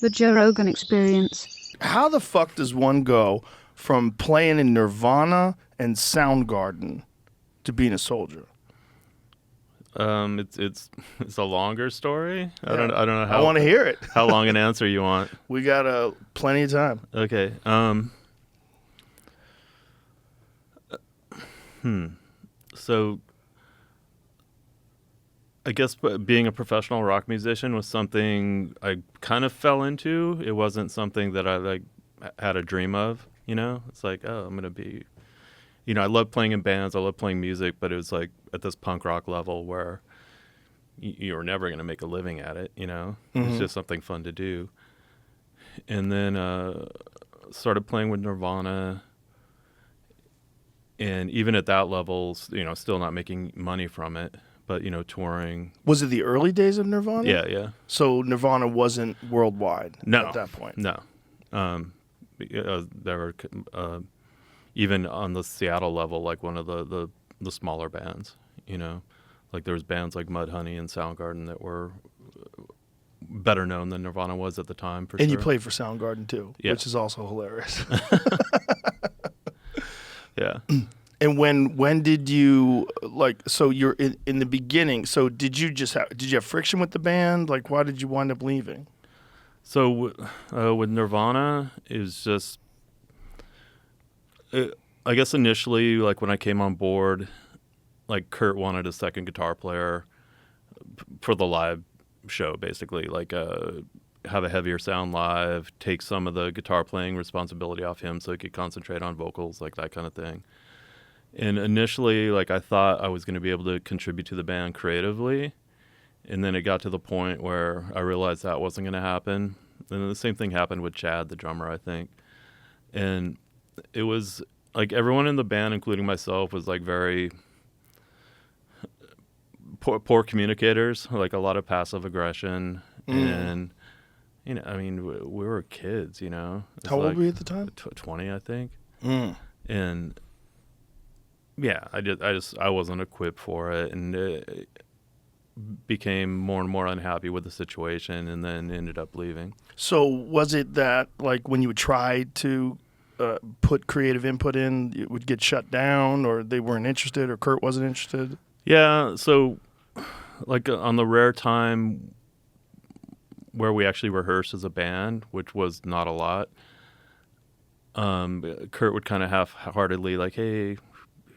The Joe Rogan Experience. How the fuck does one go from playing in Nirvana and Soundgarden to being a soldier? It's a longer story. Yeah. I don't know how. I want to hear it. How long an answer you want? We got plenty of time. Okay. So I guess being a professional rock musician was something I kind of fell into. It wasn't something that I had a dream of, It's like, oh, I'm going to be, I love playing in bands. I love playing music, but it was like at this punk rock level where you were never going to make a living at it, It's just something fun to do. And then started playing with Nirvana. And even at that level, still not making money from it. But, touring. Was it the early days of Nirvana? Yeah. So Nirvana wasn't worldwide at that point? No. There were, even on the Seattle level, like one of the smaller bands, Like there was bands like Mudhoney and Soundgarden that were better known than Nirvana was at the time, for sure. And you played for Soundgarden, too, yeah. Which is also hilarious. Yeah. And when did you so you're in the beginning, so did you have friction with the band? Like, why did you wind up leaving? So with Nirvana, it was just, I guess initially, like when I came on board, like Kurt wanted a second guitar player for the live show, basically, like have a heavier sound live, take some of the guitar playing responsibility off him so he could concentrate on vocals, like that kind of thing. And initially, like, I thought I was going to be able to contribute to the band creatively. And then it got to the point where I realized that wasn't going to happen. And the same thing happened with Chad, the drummer, I think. And it was like everyone in the band, including myself, was like very poor communicators, like a lot of passive aggression. And, I mean, we were kids, How old were you at the time? 20, I think. And yeah, I wasn't equipped for it, and became more and more unhappy with the situation, and then ended up leaving. So was it that, like, when you would try to put creative input in, it would get shut down, or they weren't interested, or Kurt wasn't interested? Yeah, so, like, on the rare time where we actually rehearsed as a band, which was not a lot, Kurt would kind of half-heartedly, like, hey,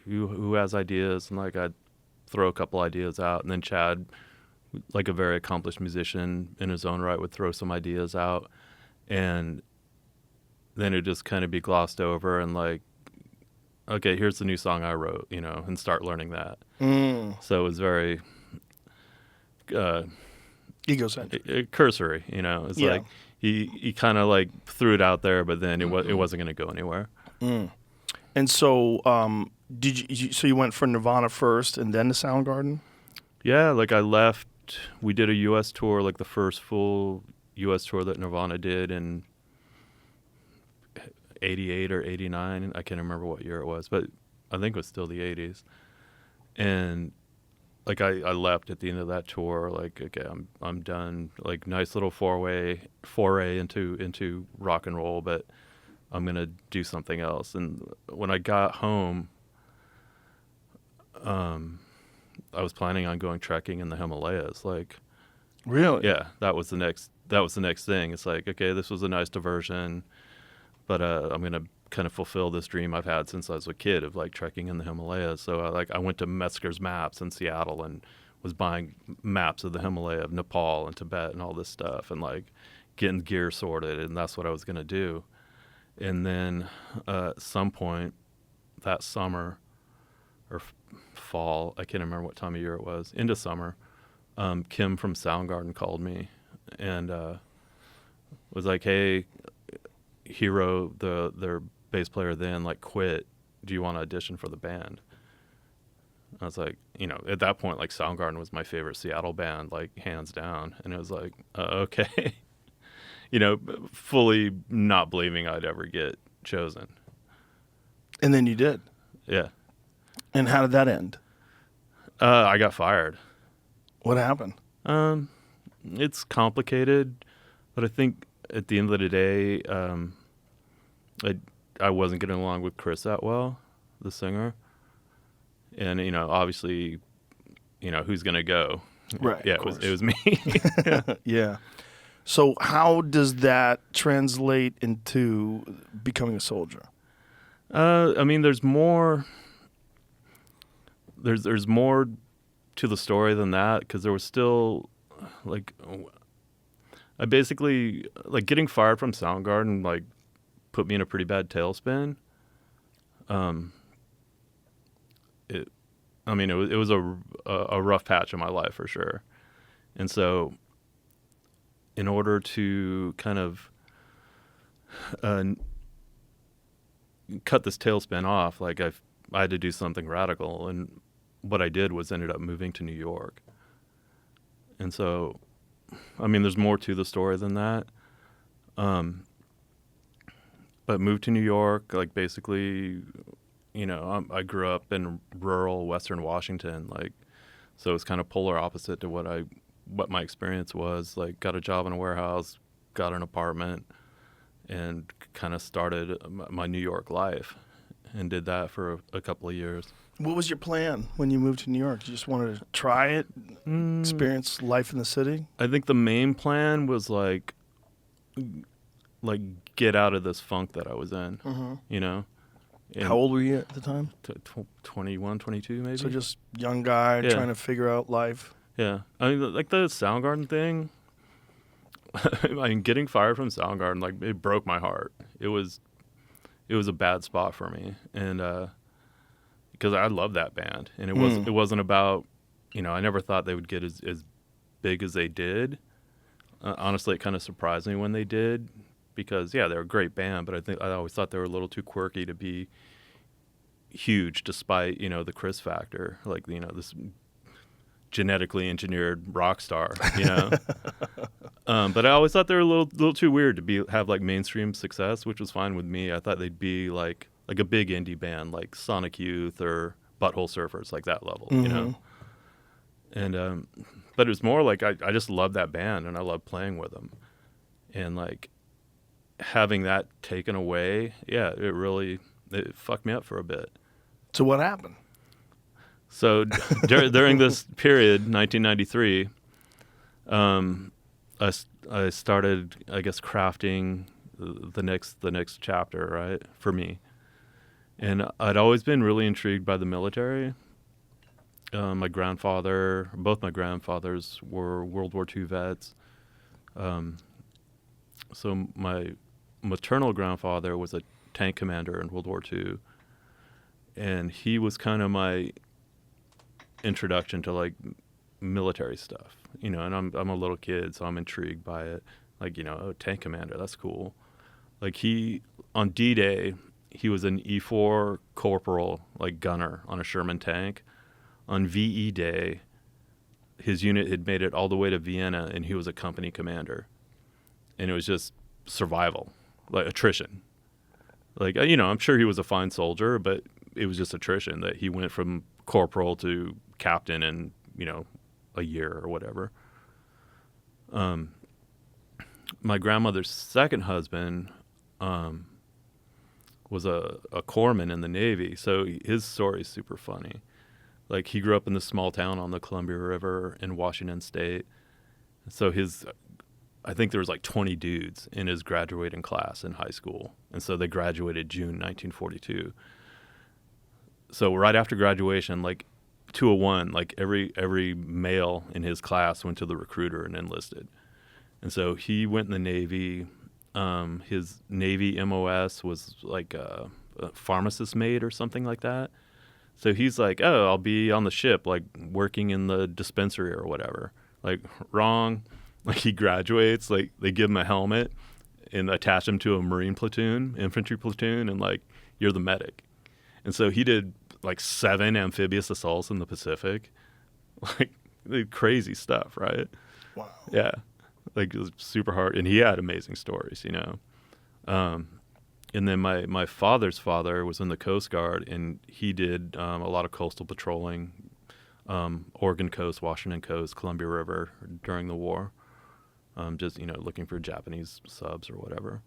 who has ideas? And like I'd throw a couple ideas out, and then Chad, like a very accomplished musician in his own right, would throw some ideas out, and then it'd just kind of be glossed over and like, okay, here's the new song I wrote, and start learning that. So it was very egocentric, cursory, It's like he kind of like threw it out there, but then it wasn't going to go anywhere. And so so you went for Nirvana first and then to Soundgarden? Yeah, like I left, we did a U.S. tour, like the first full U.S. tour that Nirvana did in 88 or 89. I can't remember what year it was, but I think it was still the 80s. And like I left at the end of that tour, like, okay, I'm done. Like, nice little foray into rock and roll, but I'm going to do something else. And when I got home, I was planning on going trekking in the Himalayas. Like, really? Yeah, that was the next thing. It's like, okay, this was a nice diversion, but I'm going to kind of fulfill this dream I've had since I was a kid of like trekking in the Himalayas. So I went to Metzger's Maps in Seattle and was buying maps of the Himalaya, of Nepal and Tibet and all this stuff, and like getting gear sorted, and that's what I was going to do. And then at some point that summer or fall, I can't remember what time of year it was, into summer, Kim from Soundgarden called me and was like, hey, Hero, their bass player then, like, quit. Do you want to audition for the band? I was like, at that point, like, Soundgarden was my favorite Seattle band, like, hands down. And it was like, okay. Fully not believing I'd ever get chosen. And then you did? Yeah. And how did that end? I got fired. What happened? It's complicated, but I think at the end of the day, I wasn't getting along with Chris that well, the singer. And, obviously, who's going to go? Right. Yeah, it was me. Yeah. So how does that translate into becoming a soldier? I mean, there's more. There's more to the story than that, because there was still, like, I basically, like, getting fired from Soundgarden, like, put me in a pretty bad tailspin. It was a rough patch in my life for sure, and so in order to kind of cut this tailspin off, like I had to do something radical, and what I did was ended up moving to New York. And so, I mean, there's more to the story than that. But moved to New York, like, basically, I grew up in rural Western Washington, like, so it's kind of polar opposite to what my experience was. Like, got a job in a warehouse, got an apartment, and kind of started my New York life, and did that for a couple of years. What was your plan when you moved to New York? You just wanted to try it, experience life in the city? I think the main plan was like get out of this funk that I was in, And How old were you at the time? 21, 22 maybe. So just young guy trying to figure out life. Yeah. I mean, like the Soundgarden thing, I mean, getting fired from Soundgarden, like, it broke my heart. It was a bad spot for me. And because I love that band, and it wasn't about, I never thought they would get as big as they did. Honestly, it kind of surprised me when they did, because they're a great band, but I always thought they were a little too quirky to be huge, despite the Chris factor, like, this genetically engineered rock star, But I always thought they were a little too weird to have like mainstream success, which was fine with me. I thought they'd be like a big indie band, like Sonic Youth or Butthole Surfers, like that level, And but it was more like I just loved that band, and I loved playing with them, and like having that taken away, it fucked me up for a bit. So what happened? So during this period, 1993, I started, I guess, crafting the next chapter, right, for me. And I'd always been really intrigued by the military. Both my grandfathers were World War II vets. So my maternal grandfather was a tank commander in World War II, and he was kind of my introduction to like military stuff, and I'm a little kid, so I'm intrigued by it. Like, tank commander, that's cool. Like, on D-Day, he was an E4 corporal, like gunner on a Sherman tank. On VE Day, his unit had made it all the way to Vienna, and he was a company commander. And it was just survival, like attrition. Like, I'm sure he was a fine soldier, but it was just attrition that he went from corporal to captain in, a year or whatever. My grandmother's second husband was a corpsman in the Navy, so his story is super funny. Like, he grew up in this small town on the Columbia River in Washington State. So I think there was like 20 dudes in his graduating class in high school. And so they graduated June 1942. So right after graduation, like 201, like every male in his class went to the recruiter and enlisted. And so he went in the Navy. His Navy MOS was like a pharmacist mate or something like that. So he's like, oh, I'll be on the ship, like working in the dispensary or whatever. Like, wrong. Like, he graduates, like they give him a helmet and attach him to a Marine platoon, infantry platoon, and like, you're the medic. And so he did like 7 amphibious assaults in the Pacific. Like, crazy stuff, right? Wow. Yeah. Like, it was super hard. And he had amazing stories, And then my father's father was in the Coast Guard, and he did a lot of coastal patrolling, Oregon coast, Washington coast, Columbia River during the war. just looking for Japanese subs or whatever.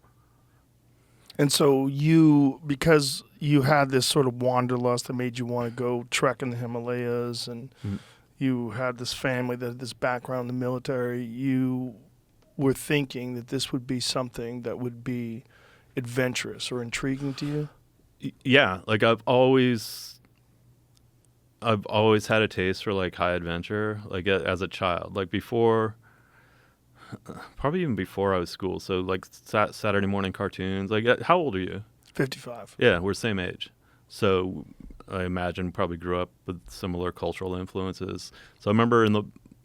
And so because you had this sort of wanderlust that made you want to go trek in the Himalayas, and you had this family that had this background in the military, you were thinking that this would be something that would be adventurous or intriguing to you? Yeah, like I've always had a taste for like high adventure, like as a child, like probably even before I was school. So like Saturday morning cartoons. Like, how old are you? 55. Yeah, we're same age. So I imagine probably grew up with similar cultural influences. So I remember in the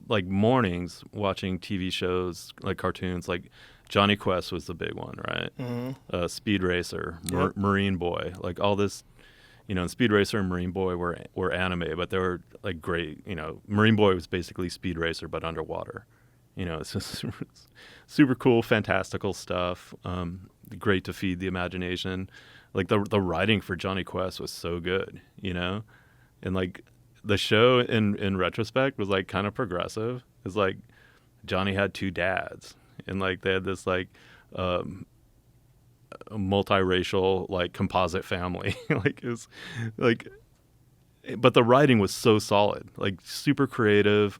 like mornings watching TV shows, like cartoons, like Johnny Quest was the big one, right? Mm-hmm. Speed Racer, Yep. Marine Boy, like all this. And Speed Racer and Marine Boy were anime, but they were like great. Marine Boy was basically Speed Racer but underwater. It's just super cool, fantastical stuff. Great to feed the imagination. Like the writing for Johnny Quest was so good, and like the show in retrospect was like kind of progressive. It's like Johnny had two dads, and like they had this like multiracial like composite family. Like it was like, but the writing was so solid, like super creative.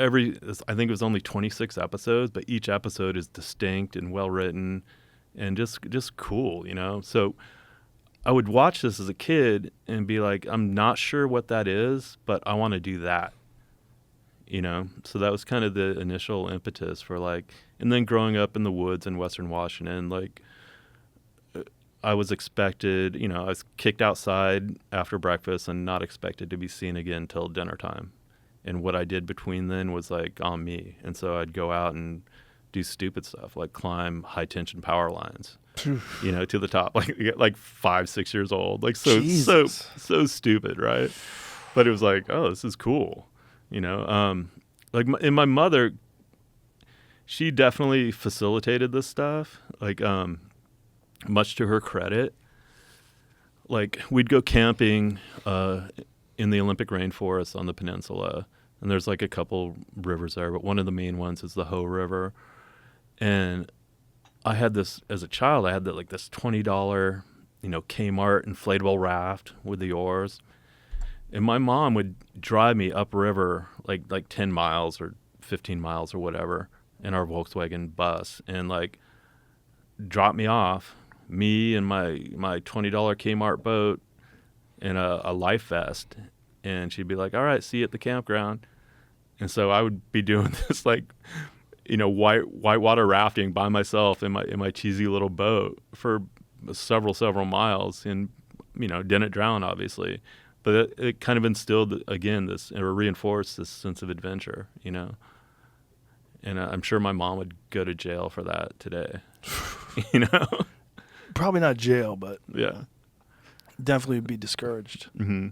I think it was only 26 episodes, but each episode is distinct and well written and just cool, So I would watch this as a kid and be like, I'm not sure what that is, but I want to do that. So that was kind of the initial impetus for like, and then growing up in the woods in Western Washington, like I was expected, I was kicked outside after breakfast and not expected to be seen again till dinner time. And what I did between then was like on me. And so I'd go out and do stupid stuff like climb high tension power lines, to the top, like 5-6 years old, like so stupid, right? But it was like, oh, this is cool. And my mother, she definitely facilitated this stuff, like, much to her credit. Like, we'd go camping in the Olympic rainforest on the peninsula, and there's like a couple rivers there, but one of the main ones is the Ho River. And I had this, as a child, I had this $20, Kmart inflatable raft with the oars. And my mom would drive me upriver like 10 miles or 15 miles or whatever in our Volkswagen bus and like drop me off, me and my $20 Kmart boat and a life vest. And she'd be like, all right, see you at the campground. And so I would be doing this like, whitewater rafting by myself in my cheesy little boat for several miles and, didn't drown obviously. But it kind of instilled, again, or reinforced this sense of adventure, And I'm sure my mom would go to jail for that today, Probably not jail, but yeah, definitely would be discouraged. Mm-hmm.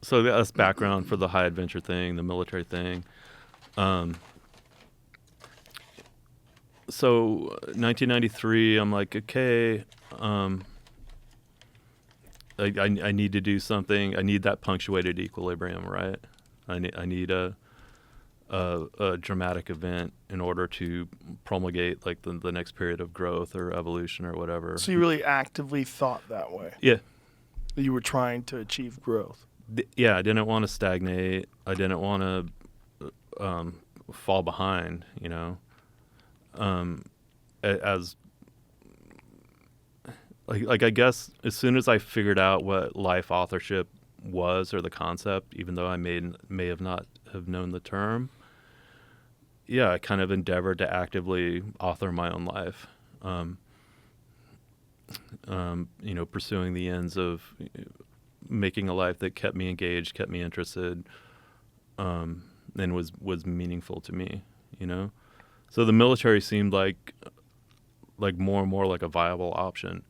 So that's background for the high adventure thing, the military thing. So 1993, I'm like, okay, I need to do something. I need that punctuated equilibrium, right? I need a dramatic event in order to promulgate like the next period of growth or evolution or whatever. So you really actively thought that way? Yeah. You were trying to achieve growth? Yeah, I didn't want to stagnate. I didn't want to fall behind, as like I guess as soon as I figured out what life authorship was or the concept, even though I may have not have known the term, I kind of endeavored to actively author my own life. Pursuing the ends of making a life that kept me engaged, kept me interested, and was meaningful to me, So the military seemed like more and more like a viable option.